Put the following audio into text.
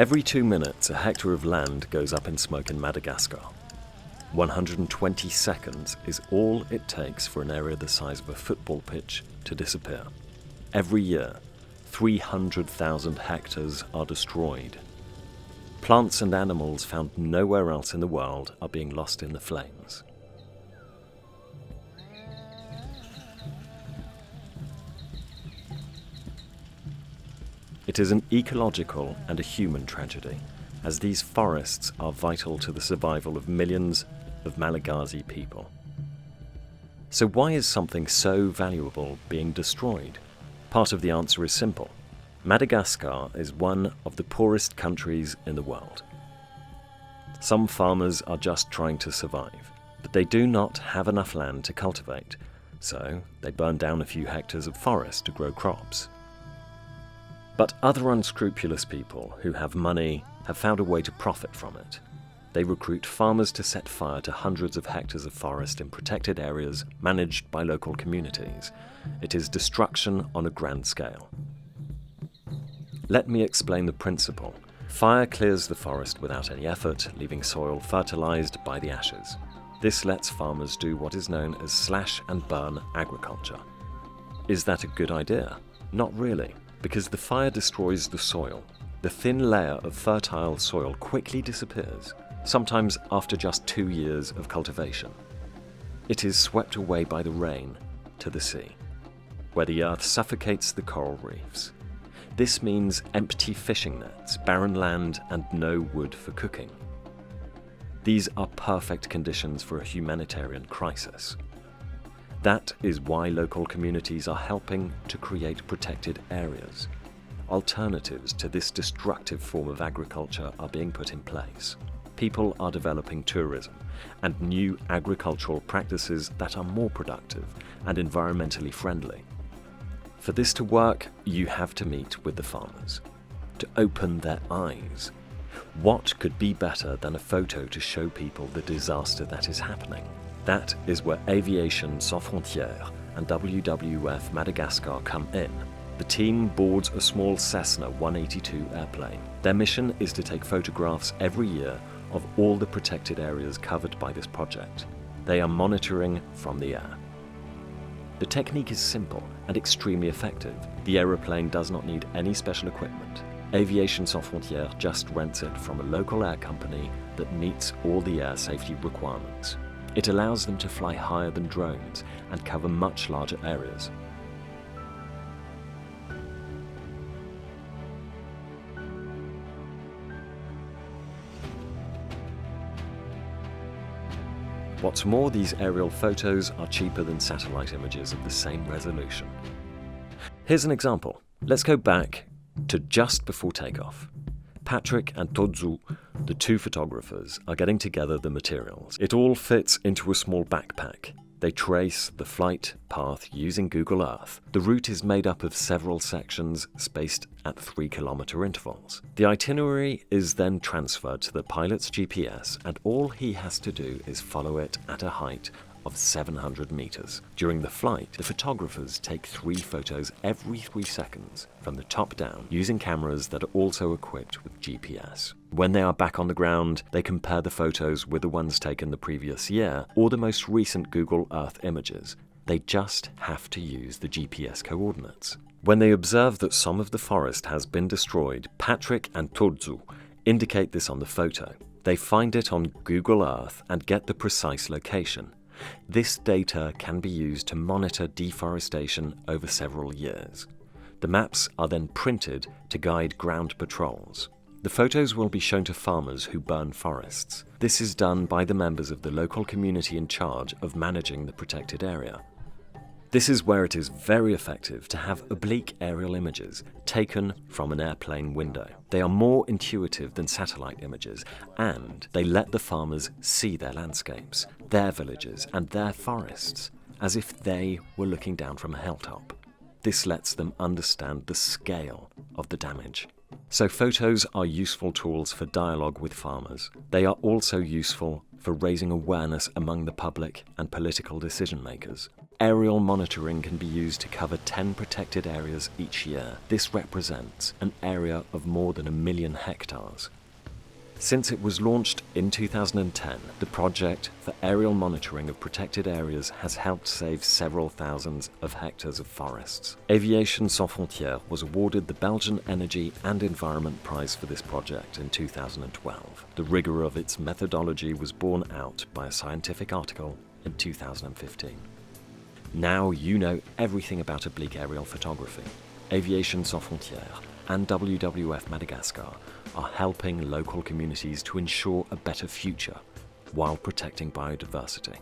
Every 2 minutes, a hectare of land goes up in smoke in Madagascar. 120 seconds is all it takes for an area the size of a football pitch to disappear. Every year, 300,000 hectares are destroyed. Plants and animals found nowhere else in the world are being lost in the flames. It is an ecological and a human tragedy, as these forests are vital to the survival of millions of Malagasy people. So why is something so valuable being destroyed? Part of the answer is simple. Madagascar is one of the poorest countries in the world. Some farmers are just trying to survive, but they do not have enough land to cultivate, so they burn down a few hectares of forest to grow crops. But other unscrupulous people who have money have found a way to profit from it. They recruit farmers to set fire to hundreds of hectares of forest in protected areas managed by local communities. It is destruction on a grand scale. Let me explain the principle. Fire clears the forest without any effort, leaving soil fertilized by the ashes. This lets farmers do what is known as slash and burn agriculture. Is that a good idea? Not really, because the fire destroys the soil. The thin layer of fertile soil quickly disappears, sometimes after just 2 years of cultivation. It is swept away by the rain to the sea, where the earth suffocates the coral reefs. This means empty fishing nets, barren land, and no wood for cooking. These are perfect conditions for a humanitarian crisis. That is why local communities are helping to create protected areas. Alternatives to this destructive form of agriculture are being put in place. People are developing tourism and new agricultural practices that are more productive and environmentally friendly. For this to work, you have to meet with the farmers, to open their eyes. What could be better than a photo to show people the disaster that is happening? That is where Aviation Sans Frontières and WWF Madagascar come in. The team boards a small Cessna 182 airplane. Their mission is to take photographs every year of all the protected areas covered by this project. They are monitoring from the air. The technique is simple and extremely effective. The aeroplane does not need any special equipment. Aviation Sans Frontières just rents it from a local air company that meets all the air safety requirements. It allows them to fly higher than drones and cover much larger areas. What's more, these aerial photos are cheaper than satellite images of the same resolution. Here's an example. Let's go back to just before takeoff. Patrick and Todzu, the two photographers, are getting together the materials. It all fits into a small backpack. They trace the flight path using Google Earth. The route is made up of several sections spaced at 3-kilometer intervals. The itinerary is then transferred to the pilot's GPS, and all he has to do is follow it at a height of 700 meters. During the flight, the photographers take 3 photos every 3 seconds from the top down, using cameras that are also equipped with GPS. When they are back on the ground, they compare the photos with the ones taken the previous year or the most recent Google Earth images. They just have to use the GPS coordinates. When they observe that some of the forest has been destroyed, Patrick and Todzu indicate this on the photo. They find it on Google Earth and get the precise location. This data can be used to monitor deforestation over several years. The maps are then printed to guide ground patrols. The photos will be shown to farmers who burn forests. This is done by the members of the local community in charge of managing the protected area. This is where it is very effective to have oblique aerial images taken from an airplane window. They are more intuitive than satellite images, and they let the farmers see their landscapes, their villages, and their forests, as if they were looking down from a hilltop. This lets them understand the scale of the damage. So photos are useful tools for dialogue with farmers. They are also useful for raising awareness among the public and political decision makers. Aerial monitoring can be used to cover 10 protected areas each year. This represents an area of more than 1 million hectares. Since it was launched in 2010, the project for aerial monitoring of protected areas has helped save several thousands of hectares of forests. Aviation Sans Frontières was awarded the Belgian Energy and Environment Prize for this project in 2012. The rigor of its methodology was borne out by a scientific article in 2015. Now you know everything about oblique aerial photography. Aviation Sans Frontières and WWF Madagascar are helping local communities to ensure a better future while protecting biodiversity.